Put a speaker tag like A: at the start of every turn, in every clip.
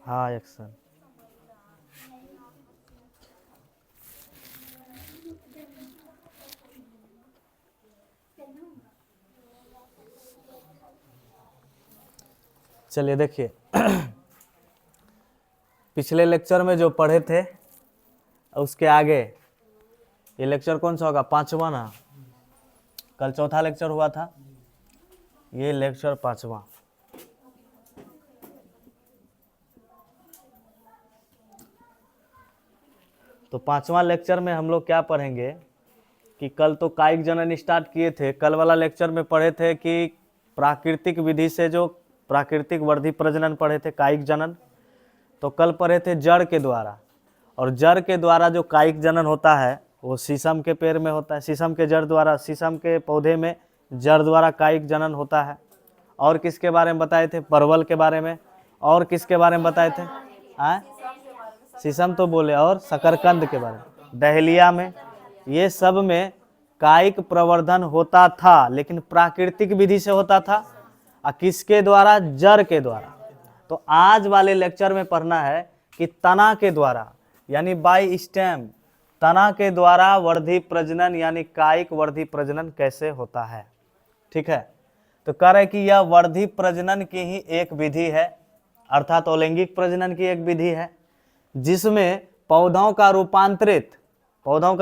A: हाँ एक्शन। चलिए देखिए पिछले लेक्चर में जो पढ़े थे उसके आगे ये लेक्चर कौन सा होगा? 5वां ना। कल चौथा लेक्चर हुआ था, ये लेक्चर 5वां। तो 5वां लेक्चर में हम लोग क्या पढ़ेंगे कि कल तो कायिक जनन स्टार्ट किए थे। कल वाला लेक्चर में पढ़े थे कि प्राकृतिक विधि से जो प्राकृतिक वर्धी प्रजनन पढ़े थे, कायिक जनन। तो कल पढ़े थे जड़ के द्वारा, और जड़ के द्वारा जो कायिक जनन होता है वो शीशम के पेड़ में होता है, शीशम के जड़ द्वारा, शीशम के पौधे में जड़ द्वारा कायिक जनन होता है। और किसके बारे में बताए थे? परवल के बारे में। और किसके बारे में बताए थे? शीशम तो बोले, और शकरकंद के बारे में, डहेलिया में, ये सब में कायिक प्रवर्धन होता था, लेकिन प्राकृतिक विधि से होता था। और किसके द्वारा? जड़ के द्वारा। तो आज वाले लेक्चर में पढ़ना है कि तना के द्वारा यानी बाय स्टेम, तना के द्वारा वर्धी प्रजनन यानी कायिक वर्धी प्रजनन कैसे होता है। ठीक है, तो कह रहे कि यह वर्धी प्रजनन की ही एक विधि है, अर्थात अलैंगिक प्रजनन की एक विधि है, जिसमें पौधों का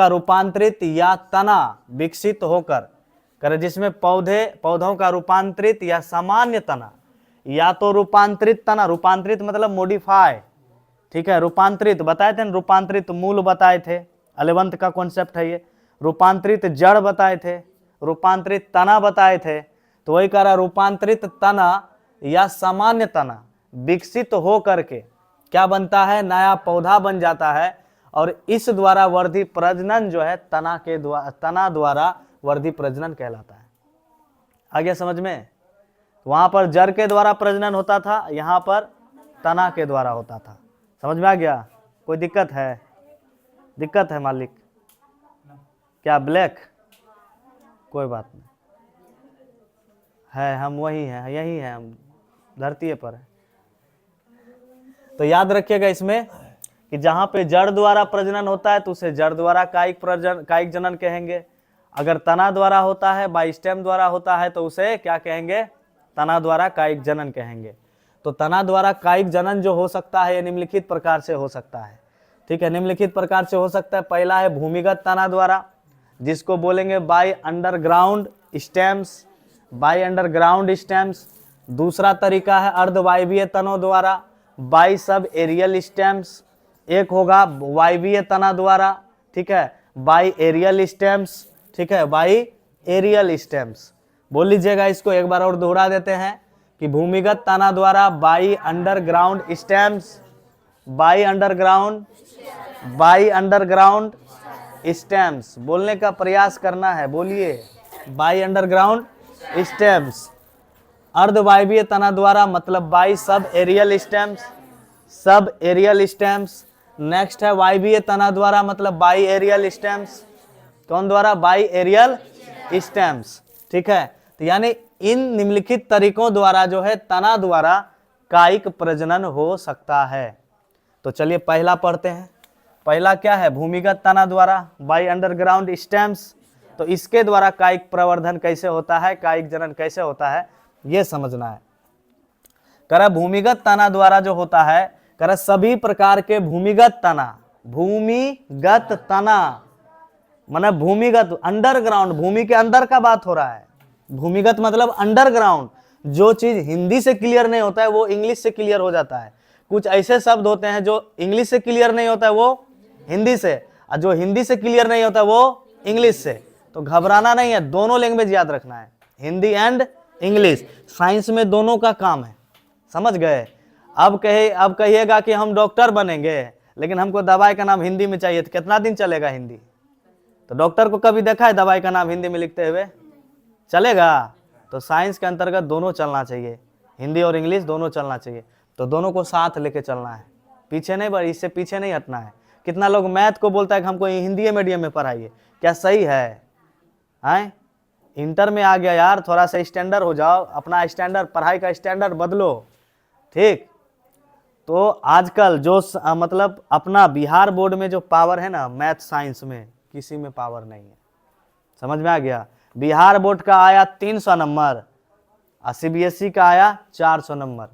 A: रूपांतरित या तना विकसित होकर करे, जिसमें पौधों का रूपांतरित या सामान्य तना, या तो रूपांतरित तना, रूपांतरित मतलब मॉडिफाई, ठीक है, रूपांतरित बताए थे, रूपांतरित मूल बताए थे, 11th का कॉन्सेप्ट है ये। रूपांतरित जड़ बताए थे, रूपांतरित तना बताए थे। तो वही कह रहा रूपांतरित तना या सामान्य तना विकसित हो करके क्या बनता है? नया पौधा बन जाता है, और इस द्वारा वर्धी प्रजनन जो है तना द्वारा वर्धी प्रजनन कहलाता है। आ गया समझ में? वहां पर जड़ के द्वारा प्रजनन होता था, यहाँ पर तना के द्वारा होता था। समझ में आ गया? कोई दिक्कत है? दिक्कत है मालिक? क्या ब्लैक? कोई बात नहीं है, हम वही हैं, यही हैं, हम धरती पर है। तो याद रखिएगा इसमें कि जहां पे जड़ द्वारा प्रजनन होता है तो उसे जड़ द्वारा कायिक जनन कहेंगे। अगर तना द्वारा होता है, बाय स्टेम द्वारा होता है, तो उसे क्या कहेंगे? तना द्वारा कायिक जनन कहेंगे। तो तना द्वारा कायिक जनन जो हो सकता है ये निम्नलिखित प्रकार से हो सकता है। ठीक है, निम्नलिखित प्रकार से हो सकता है। पहला है भूमिगत तना द्वारा, जिसको बोलेंगे by underground stems, by underground stems. दूसरा तरीका है अर्धवायवीय तनों द्वारा, बाय सब एरियल स्टेम्स। एक होगा वायवीय तना द्वारा, ठीक है, बाय एरियल स्टेम्स, ठीक है, बाय एरियल स्टेम्स। बोल लीजिएगा इसको, एक बार और दोहरा देते हैं कि भूमिगत तना द्वारा by underground stems, by underground stems. बोलने का प्रयास करना है, बोलिए, बाय अंडरग्राउंड स्टेम्स। अर्धवायवीय तना द्वारा मतलब by subaerial stems, subaerial stems. Next है वायवीय तना द्वारा मतलब बाय एरियल स्टेम्स। कौन द्वारा? By aerial stems. ठीक है, तो यानी इन निम्नलिखित तरीकों द्वारा जो है तना द्वारा कायिक प्रजनन हो सकता है। तो चलिए पहला पढ़ते हैं। पहला क्या है? भूमिगत तना द्वारा बाय अंडरग्राउंड स्टेम्स। तो इसके द्वारा कायिक प्रवर्धन कैसे होता है, कायिक जनन कैसे होता है, यह समझना है। कह भूमिगत तना द्वारा जो होता है, कह सभी प्रकार के भूमिगत तना माने भूमिगत, अंडरग्राउंड, भूमि के अंदर का बात हो रहा है। भूमिगत मतलब अंडरग्राउंड। जो चीज हिंदी से क्लियर नहीं होता है वो इंग्लिश से क्लियर हो जाता है। कुछ ऐसे शब्द होते हैं जो इंग्लिश से क्लियर नहीं होता है वो हिंदी से, और जो हिंदी से क्लियर नहीं होता है वो इंग्लिश से। तो घबराना नहीं है, दोनों लैंग्वेज याद रखना है, हिंदी एंड इंग्लिश। साइंस में दोनों का काम है, समझ गए? अब कहिएगा कि हम डॉक्टर बनेंगे लेकिन हमको दवाई का नाम हिंदी में चाहिए, तो कितना दिन चलेगा हिंदी? तो डॉक्टर को कभी देखा है दवाई का नाम हिंदी में लिखते हुए? चलेगा? तो साइंस के अंतर्गत दोनों चलना चाहिए, हिंदी और इंग्लिश दोनों चलना चाहिए। तो दोनों को साथ लेके चलना है, पीछे नहीं बढ़, इससे पीछे नहीं हटना है। कितना लोग मैथ को बोलता है कि हमको हिंदी मीडियम में पढ़ाइए, क्या सही है? इंटर में आ गया यार, थोड़ा सा स्टैंडर्ड हो जाओ, अपना स्टैंडर्ड, पढ़ाई का स्टैंडर्ड बदलो। ठीक, तो आजकल जो मतलब अपना बिहार बोर्ड में जो पावर है ना मैथ साइंस में, किसी में पावर नहीं है। समझ में आ गया? बिहार बोर्ड का आया 300 नंबर और सीबीएसई का आया 400 नंबर,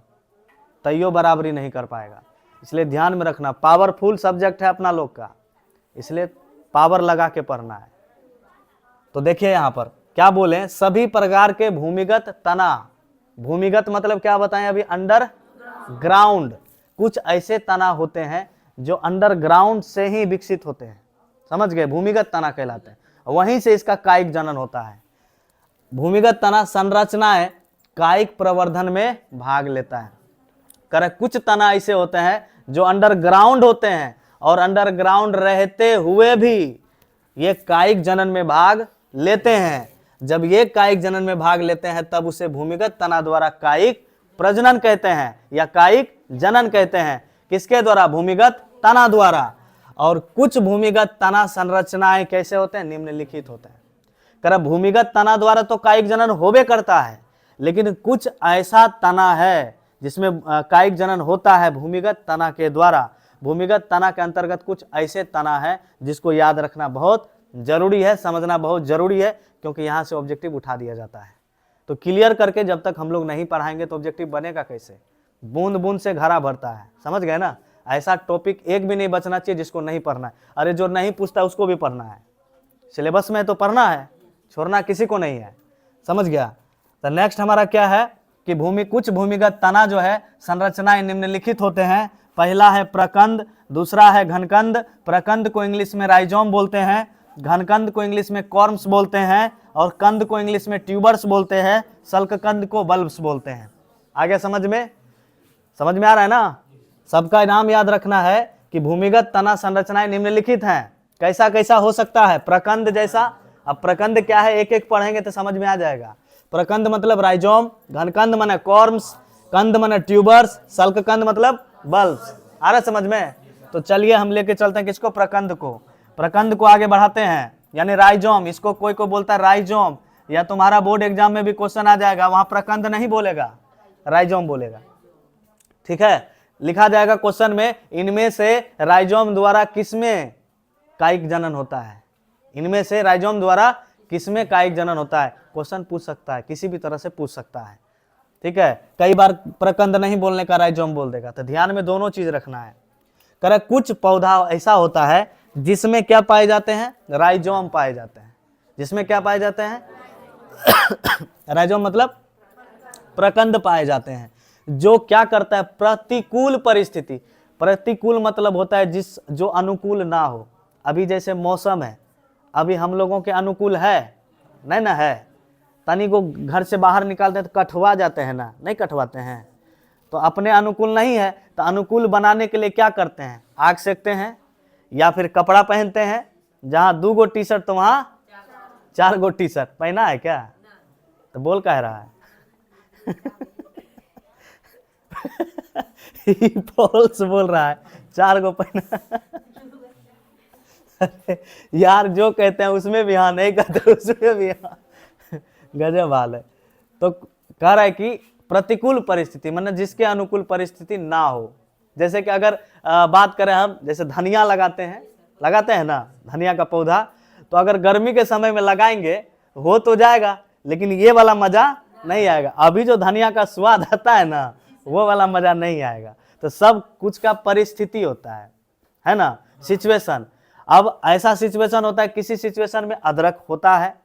A: तैयो बराबरी नहीं कर पाएगा। इसलिए ध्यान में रखना, पावरफुल सब्जेक्ट है अपना लोग का, इसलिए पावर लगा के पढ़ना है। तो देखिए यहाँ पर क्या बोले, सभी प्रकार के भूमिगत तना, भूमिगत मतलब क्या बताएं अभी, अंडर ग्राउंड, कुछ ऐसे तना होते हैं जो अंडरग्राउंड से ही विकसित होते हैं। समझ गए? भूमिगत तना कहलाते हैं, वहीं से इसका कायिक जनन होता है। भूमिगत तना संरचनाएं कायिक प्रवर्धन में भाग लेता है। कुछ तना ऐसे होते हैं जो अंडरग्राउंड होते हैं और अंडरग्राउंड रहते हुए भी ये कायिक जनन में भाग लेते हैं। जब ये कायिक जनन में भाग लेते हैं तब उसे भूमिगत तना द्वारा कायिक प्रजनन कहते हैं या कायिक जनन कहते हैं। किसके द्वारा? भूमिगत तना द्वारा। और कुछ भूमिगत तना संरचनाएं कैसे होते हैं? निम्नलिखित होते हैं। भूमिगत तना द्वारा तो कायिक जनन होबे करता है, लेकिन कुछ ऐसा तना है जिसमें कायिक जनन होता है भूमिगत तना के द्वारा। भूमिगत तना के अंतर्गत कुछ ऐसे तना है जिसको याद रखना बहुत जरूरी है, समझना बहुत जरूरी है, क्योंकि यहाँ से ऑब्जेक्टिव उठा दिया जाता है। तो क्लियर करके जब तक हम लोग नहीं पढ़ाएंगे तो ऑब्जेक्टिव बनेगा कैसे? बूंद बूंद से घड़ा भरता है। समझ गए ना? ऐसा टॉपिक एक भी नहीं बचना चाहिए जिसको नहीं पढ़ना है। अरे जो नहीं पूछता उसको भी पढ़ना है, सिलेबस में तो पढ़ना है, छोड़ना किसी को नहीं है। समझ गया? तो नेक्स्ट हमारा क्या है कि कुछ भूमिगत तना जो है संरचनाएं निम्नलिखित होते हैं। पहला है प्रकंद, दूसरा है घनकंद। प्रकंद को इंग्लिश में राइजोम बोलते हैं, घनकंद को इंग्लिश में कॉर्म्स बोलते हैं और कंद को इंग्लिश में ट्यूबर्स बोलते हैं, सल्ककंद को बल्ब्स बोलते हैं। आगे समझ में आ रहा है ना? सबका नाम याद रखना है कि भूमिगत तना संरचनाएं निम्नलिखित हैं। कैसा कैसा हो सकता है? प्रकंद जैसा। अब प्रकंद क्या है एक एक पढ़ेंगे तो समझ में आ जाएगा। प्रकंद मतलब राइजोम, घनकंद माने कॉर्म्स, कंद माने ट्यूबर्स, सल्ककंद मतलब बल्ब्स। आ रहा समझ में? तो चलिए हम लेके चलते हैं किसको? प्रकंद को। प्रकंद को आगे बढ़ाते हैं, यानी राइजोम। इसको कोई को बोलता है राइजोम, या तुम्हारा बोर्ड एग्जाम में भी क्वेश्चन आ जाएगा, वहां प्रकंद नहीं बोलेगा, राइजोम बोलेगा। ठीक है? लिखा जाएगा क्वेश्चन में, इनमें से राइजोम द्वारा किसमें कायिक जनन होता है? इनमें से राइजोम द्वारा किसमें कायिक जनन होता है? क्वेश्चन पूछ सकता है, किसी भी तरह से पूछ सकता है। ठीक है? कई बार प्रकंद नहीं बोलने का राइजोम बोल देगा, तो ध्यान में दोनों चीज रखना है। कुछ पौधा ऐसा होता है जिसमें क्या पाए जाते हैं? राइजोम पाए जाते हैं। जिसमें क्या पाए जाते हैं? राइजोम मतलब प्रकंद पाए जाते हैं, जो क्या करता है? प्रतिकूल परिस्थिति। प्रतिकूल मतलब होता है जो अनुकूल ना हो। अभी जैसे मौसम है, अभी हम लोगों के अनुकूल है नहीं ना है? तनी को घर से बाहर निकालते हैं तो कठवा जाते हैं ना? नहीं कठवाते हैं? तो अपने अनुकूल नहीं है, तो अनुकूल बनाने के लिए क्या करते हैं? आग सेकते हैं या फिर कपड़ा पहनते हैं। जहाँ 2 गो टी शर्ट तो वहाँ 4 गो टी शर्ट पहना है क्या? तो बोल कह रहा है फॉल्स बोल रहा है, 4 गो पहना यार जो कहते हैं उसमें भी हाँ, नहीं कहते उसमें भी हाँ। गजब हाल है। तो कह रहा है कि प्रतिकूल परिस्थिति मतलब जिसके अनुकूल परिस्थिति ना हो। जैसे कि अगर बात करें हम, जैसे धनिया लगाते हैं ना, धनिया का पौधा, तो अगर गर्मी के समय में लगाएंगे हो तो जाएगा, लेकिन ये वाला मजा नहीं आएगा। अभी जो धनिया का स्वाद आता है ना, वो वाला मजा नहीं आएगा। तो सब कुछ का परिस्थिति होता है ना, सिचुएशन। अब ऐसा सिचुएशन होता है, किसी सिचुएशन में अदरक होता है,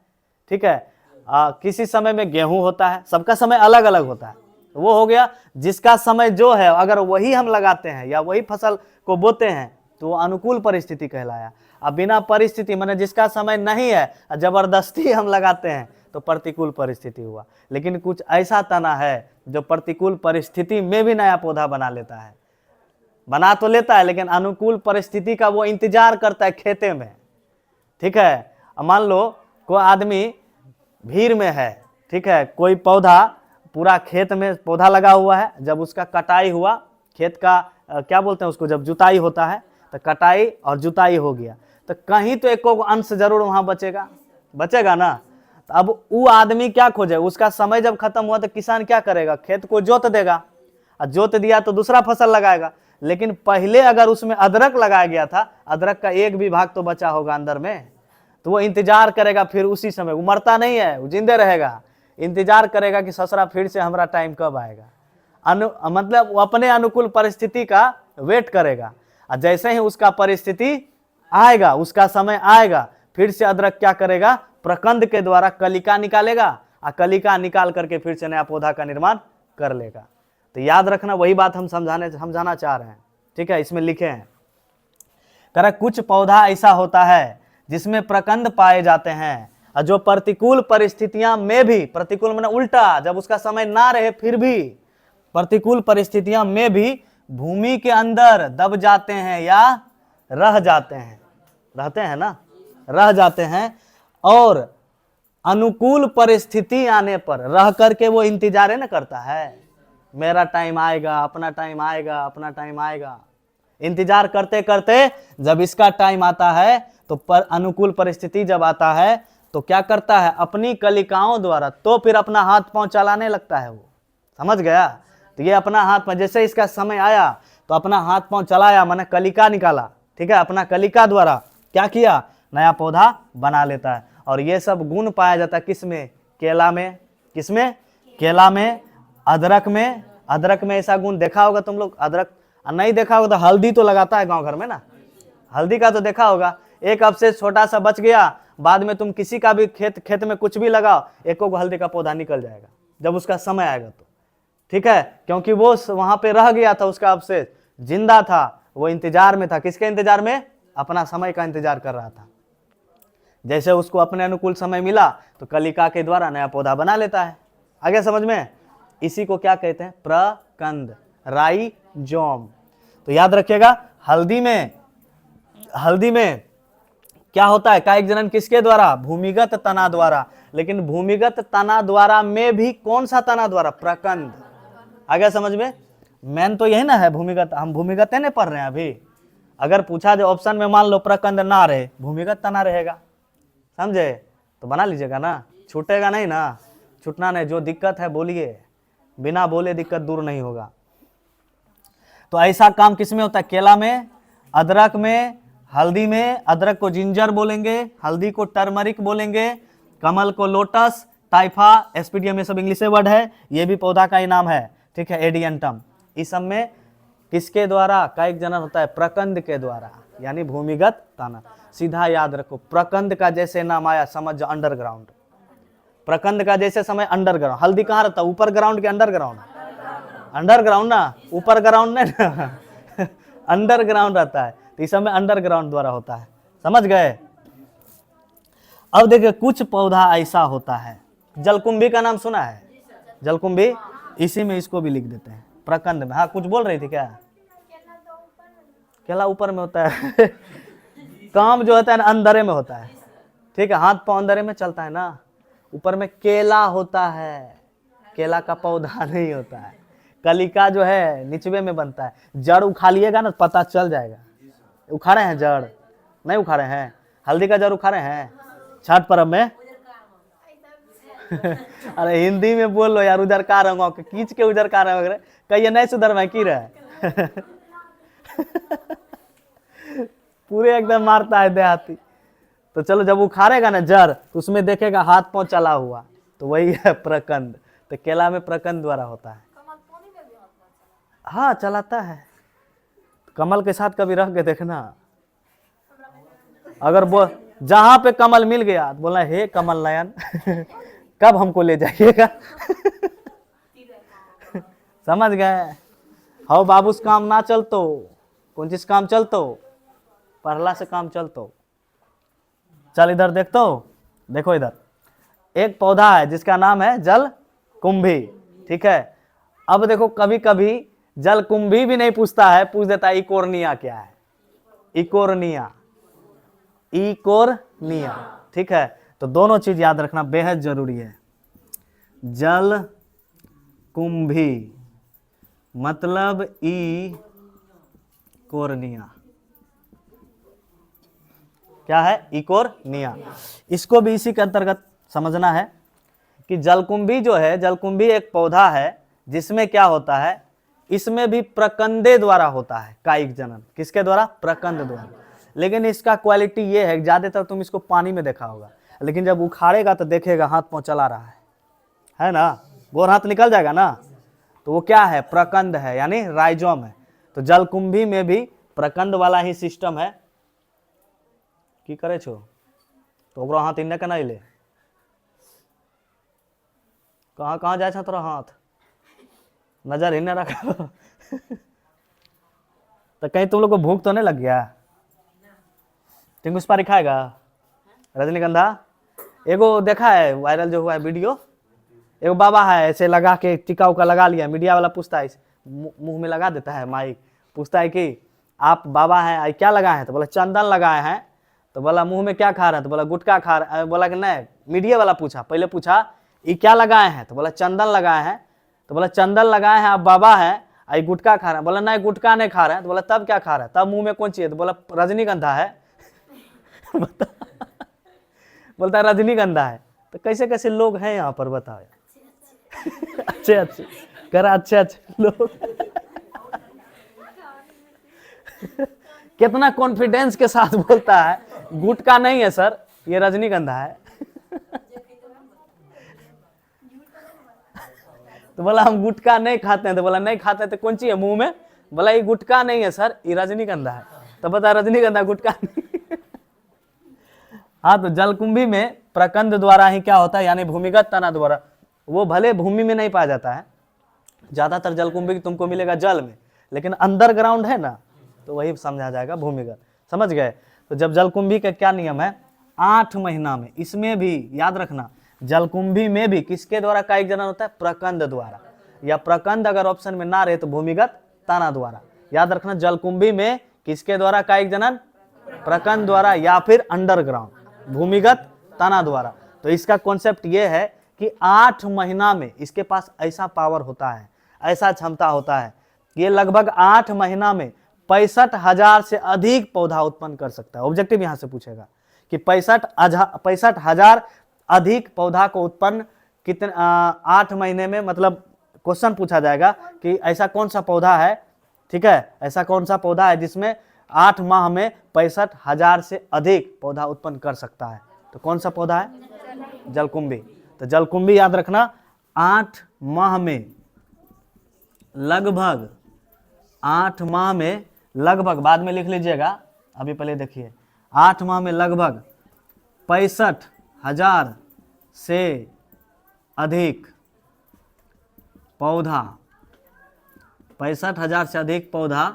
A: ठीक है, किसी समय में गेहूं होता है, सबका समय अलग अलग होता है। वो हो गया जिसका समय जो है, अगर वही हम लगाते हैं या वही फसल को बोते हैं तो वो अनुकूल परिस्थिति कहलाया। अब बिना परिस्थिति माने जिसका समय नहीं है, जबरदस्ती हम लगाते हैं तो प्रतिकूल परिस्थिति हुआ। लेकिन कुछ ऐसा तना है जो प्रतिकूल परिस्थिति में भी नया पौधा बना लेता है, बना तो लेता है लेकिन अनुकूल परिस्थिति का वो इंतजार करता है खेते में। ठीक है? अब मान लो कोई आदमी भीड़ में है, ठीक है, कोई पौधा पूरा खेत में पौधा लगा हुआ है, जब उसका कटाई हुआ, खेत का क्या बोलते हैं उसको, जब जुताई होता है तो कटाई और जुताई हो गया, तो कहीं तो एक अंश जरूर वहां बचेगा ना। तो अब वो आदमी क्या खोजे, उसका समय जब खत्म हुआ तो किसान क्या करेगा, खेत को जोत देगा। और जोत दिया तो दूसरा फसल लगाएगा। लेकिन पहले अगर उसमें अदरक लगाया गया था, अदरक का एक भी भाग तो बचा होगा अंदर में, तो वो इंतजार करेगा, फिर उसी समय, वो मरता नहीं है, वो जिंदे रहेगा, इंतजार करेगा कि ससुरा फिर से हमारा टाइम कब आएगा। मतलब वो अपने अनुकूल परिस्थिति का वेट करेगा, और जैसे ही उसका परिस्थिति आएगा, उसका समय आएगा, फिर से अदरक क्या करेगा, प्रकंद के द्वारा कलिका निकालेगा, और कलिका निकाल करके फिर से नया पौधा का निर्माण कर लेगा। तो याद रखना, वही बात हम समझाना चाह रहे हैं। ठीक है, इसमें लिखे हैं, कह कुछ पौधा ऐसा होता है जिसमें प्रकंद पाए जाते हैं, और जो प्रतिकूल परिस्थितियां में भी, प्रतिकूल माने उल्टा, जब उसका समय ना रहे फिर भी प्रतिकूल परिस्थितियां में भी भूमि के अंदर दब जाते हैं या रह जाते हैं, रहते हैं ना, रह जाते हैं, और अनुकूल परिस्थिति आने पर रह करके वो इंतजार न करता है, मेरा टाइम आएगा, अपना टाइम आएगा, अपना टाइम आएगा। इंतजार करते करते जब इसका टाइम आता है, तो अनुकूल परिस्थिति जब आता है तो क्या करता है, अपनी कलिकाओं द्वारा तो फिर अपना हाथ पांव चलाने लगता है वो। समझ गया? तो ये अपना हाथ पांव, जैसे इसका समय आया तो अपना हाथ पांव चलाया, माने कलिका निकाला। ठीक है, अपना कलिका द्वारा क्या किया, नया पौधा बना लेता है। और ये सब गुण पाया जाता है किसमें, केला में। किसमें? केला में, अदरक में। अदरक में ऐसा गुण देखा होगा तुम लोग, अदरक नहीं देखा होगा तो हल्दी तो लगाता है गांव घर में ना, हल्दी का तो देखा होगा। एक अवशेष छोटा सा बच गया, बाद में तुम किसी का भी खेत में कुछ भी लगाओ, एक हल्दी का पौधा निकल जाएगा जब उसका समय आएगा तो। ठीक है, क्योंकि वो वहां पे रह गया था, उसका अवशेष जिंदा था, वो इंतजार में था। किसके इंतजार में? अपना समय का इंतजार कर रहा था। जैसे उसको अपने अनुकूल समय मिला तो कलिका के द्वारा नया पौधा बना लेता है। आगे समझ में? इसी को क्या कहते हैं, प्रकंद, राइजोम। तो याद रखिएगा, हल्दी में क्या होता है, कायिक जनन किसके द्वारा, भूमिगत तना द्वारा। लेकिन भूमिगत तना द्वारा में भी कौन सा तना द्वारा, प्रकंद। आगे समझ में? मेन तो यही ना है, भूमिगत, हम भूमिगत नहीं पढ़ रहे हैं अभी। अगर पूछा जो ऑप्शन में मान लो प्रकंद ना रहे, भूमिगत तना रहेगा, समझे? तो बना लीजिएगा ना, छूटेगा नहीं ना, छूटना नहीं। जो दिक्कत है बोलिए, बिना बोले दिक्कत दूर नहीं होगा। तो ऐसा काम किसमें होता है, केला में, अदरक में, हल्दी में। अदरक को जिंजर बोलेंगे, हल्दी को टर्मरिक बोलेंगे, कमल को लोटस, टाइफा, एस्पिडियम, ये सब इंग्लिश वर्ड है, ये भी पौधा का ही नाम है। ठीक है, एडियंटम। इस सब में किसके द्वारा कायिक जनन होता है, प्रकंद के द्वारा, यानी भूमिगत तना। सीधा याद रखो, प्रकंद का जैसे नाम आया समझ जाओ अंडरग्राउंड। प्रकंद का जैसे समय अंडरग्राउंड। हल्दी कहाँ रहता है, ऊपर ग्राउंड के अंडरग्राउंड? अंडरग्राउंड ना, ऊपर ग्राउंड नहीं ना अंडरग्राउंड रहता है। तो इस समय अंडरग्राउंड द्वारा होता है। समझ गए? अब देखिए, कुछ पौधा ऐसा होता है, जलकुंभी का नाम सुना है, जलकुंभी, इसी में इसको भी लिख देते हैं, प्रकंद में। हाँ, कुछ बोल रही थी क्या? केला ऊपर में होता है काम जो होता है ना अंदरे में होता है। ठीक है, हाथ पांव अंदरे में चलता है ना, ऊपर में केला होता है, केला का पौधा नहीं होता है। कलिका जो है निचवे में बनता है। जड़ उखाड़िएगा ना पता चल जाएगा। उखाड़े हैं जड़? नहीं उखाड़े हैं? हल्दी का जड़ उखाड़े हैं छठ पर्व में अरे हिंदी में बोल लो यार, उधर का रंगो के खींच के उधर का रंग कहिए, नहीं सुधर में की रहे पूरे एकदम मारता है देहाती। तो चलो, जब उखाड़ेगा ना जड़ तो उसमें देखेगा हाथ पांव चला हुआ, तो वही है प्रकंद। तो केला में प्रकंद द्वारा होता है। हाँ, चलाता है। कमल के साथ कभी रह के देखना, अगर वो जहां पे कमल मिल गया तो बोला, हे कमल नयन कब हमको ले जाइएगा समझ गए? हो बाबूस काम ना चलतो, कौन चीज काम चलतो, पढ़ला से काम चलतो। चल इधर देखतो, देखो इधर एक पौधा है जिसका नाम है जलकुंभी। ठीक है, अब देखो कभी कभी जलकुंभी भी नहीं पूछता है, पूछ देता है इकोर्निया क्या है, इकोर्निया, इकोर्निया। ठीक है, तो दोनों चीज याद रखना बेहद जरूरी है। जलकुंभी मतलब इकोर्निया, क्या है, इकोर्निया। इसको भी इसी के अंतर्गत समझना है कि जलकुंभी जो है, जलकुंभी एक पौधा है जिसमें क्या होता है इसमें भी प्रकंदे द्वारा होता है कायिक जनन। किसके द्वारा? प्रकंद द्वारा। लेकिन इसका क्वालिटी ये है, ज्यादातर तुम इसको पानी में देखा होगा, लेकिन जब उखाड़ेगा तो देखेगा हाथ पांव चला रहा है ना, गोर हाथ निकल जाएगा ना, तो वो क्या है? प्रकंद है, यानी राइजोम है। तो जलकुंभी में भी प्रकंद वाला ही सिस्टम है। की करे छो तो ओकरो हाथ इन्ने केना ले, कहाँ कहाँ जाए तोरा हाथ, नजर इन्ने रखा तो कहीं तुम लोग को भूख तो नहीं लग गया? टिंकू सुपारी खाएगा? रजनीगंधा एगो देखा है वायरल जो हुआ है वीडियो, एगो बाबा है ऐसे लगा के टीका उका लगा लिया, मीडिया वाला पूछता है, मुंह में लगा देता है माइक, पूछता है कि आप बाबा हैं, क्या लगाए हैं? तो बोला चंदन लगाए हैं। तो बोला मुंह में क्या खा रहे हैं? तो बोला गुटखा खा रहे। बोला कि नहीं, मीडिया वाला पूछा, पहले पूछा ये क्या लगाए हैं? तो बोला चंदन लगाए हैं। तो बोला चंदन लगाए हैं, आप बाबा हैं, आई गुटखा खा रहे हैं? बोला नहीं गुटखा नहीं खा रहे हैं। तो बोला तब क्या खा रहे हैं? तब मुंह में कौन चाहिए? तो बोला रजनीगंधा है बोलता है रजनीगंधा है। तो कैसे कैसे लोग हैं यहाँ पर बताओ अच्छे अच्छे करा, अच्छे अच्छे लोग कितना कॉन्फिडेंस के साथ बोलता है गुटखा नहीं है सर, ये रजनीगंधा है तो बोला हम गुटखा नहीं खाते हैं। तो बोला नहीं खाते तो कौन सी है मुंह में? बोला ये गुटखा नहीं है सर, ये रजनीगंधा है। तो बता रजनीगंधा गुटखा नहीं हाँ, तो जलकुंभी में प्रकंद द्वारा ही क्या होता है, यानी भूमिगत तना द्वारा। वो भले भूमि में नहीं पाया जाता है, ज्यादातर जलकुंभी तुमको मिलेगा जल में, लेकिन अंडरग्राउंड है ना, तो वही समझा जाएगा भूमिगत। समझ गए? तो जब जलकुंभी का क्या नियम है, 8 महीना में, इसमें भी याद रखना जलकुंभी में भी किसके द्वारा कायिक जनन होता है? प्रकंद द्वारा, या प्रकंद अगर ऑप्शन में ना रहे तो भूमिगत तना द्वारा। याद रखना जलकुंभी में किसके द्वारा कायिक जनन? प्रकंद द्वारा या फिर अंडरग्राउंड भूमिगत तना द्वारा। तो इसका कॉन्सेप्ट ये है कि 8 महीना में इसके पास ऐसा पावर होता है, ऐसा क्षमता होता है, ये लगभग 8 महीना में 65,000 से अधिक पौधा उत्पन्न कर सकता है। ऑब्जेक्टिव यहां से पूछेगा कि 65,000 अधिक पौधा को उत्पन्न कितने 8 महीने में, मतलब क्वेश्चन पूछा जाएगा कि ऐसा कौन सा पौधा है, ठीक है, ऐसा कौन सा पौधा है जिसमें 8 माह में 65,000 से अधिक पौधा उत्पन्न कर सकता है? तो कौन सा पौधा है? जलकुंभी। तो जलकुंभी याद रखना 8 माह में लगभग, 8 माह में लगभग, बाद में लिख लीजिएगा, अभी पहले देखिए, 8 माह में लगभग 65,000 से अधिक पौधा, 65,000 से अधिक पौधा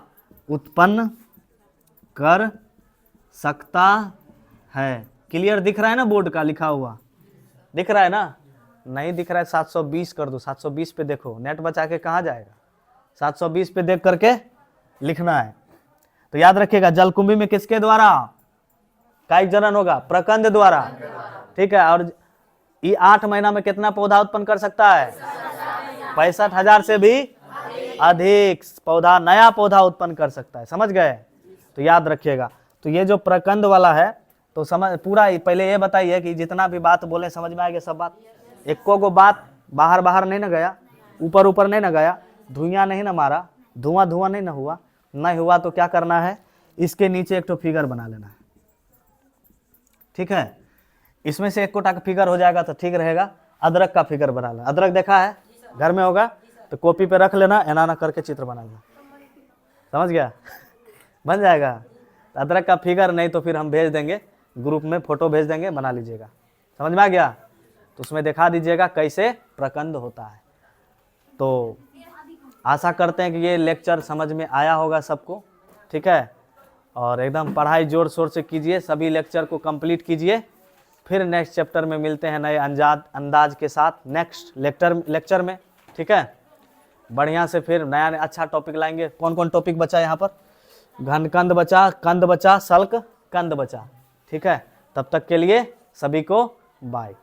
A: उत्पन्न कर सकता है। क्लियर दिख रहा है ना? बोर्ड का लिखा हुआ दिख रहा है ना? नहीं दिख रहा है 720 कर दो, 720 पे देखो, नेट बचा के कहाँ जाएगा? 720 पे देख करके लिखना है। तो याद रखिएगा जलकुंभी में किसके द्वारा कायिक जनन होगा? प्रकंद द्वारा, ठीक है। और ये 8 महीना में कितना पौधा उत्पन्न कर सकता है? 65,000 से भी अधिक पौधा, नया पौधा उत्पन्न कर सकता है। समझ गए? तो याद रखिएगा। तो ये जो प्रकंद वाला है, तो समझ पूरा, पहले ये बताइए कि जितना भी बात बोले समझ में आ गया सब बात? एको गो बात बाहर बाहर नहीं ना गया, ऊपर ऊपर नहीं ना गया, धुआं नहीं ना मारा, धुआं धुआं नहीं ना हुआ? नहीं हुआ तो क्या करना है, इसके नीचे एक तो फिगर बना लेना है, ठीक है। इसमें से एक कोटा का फिगर हो जाएगा तो ठीक रहेगा। अदरक का फिगर बना लेना, अदरक देखा है घर में होगा तो कॉपी पे रख लेना, एना करके चित्र बना लेना, समझ गया? बन जाएगा। अदरक का फिगर नहीं तो फिर हम भेज देंगे ग्रुप में, फोटो भेज देंगे, बना लीजिएगा। समझ में आ गया? तो उसमें दिखा दीजिएगा कैसे प्रकंद होता है। तो आशा करते हैं कि ये लेक्चर समझ में आया होगा सबको, ठीक है। और एकदम पढ़ाई जोर शोर से कीजिए, सभी लेक्चर को कंप्लीट कीजिए। फिर नेक्स्ट चैप्टर में मिलते हैं नए अंदाज के साथ नेक्स्ट लेक्चर में, ठीक है। बढ़िया से फिर नया अच्छा टॉपिक लाएंगे। कौन कौन टॉपिक बचा यहाँ पर? घनकंद बचा, कंद बचा, सल्क कंद बचा, ठीक है। तब तक के लिए सभी को बाय।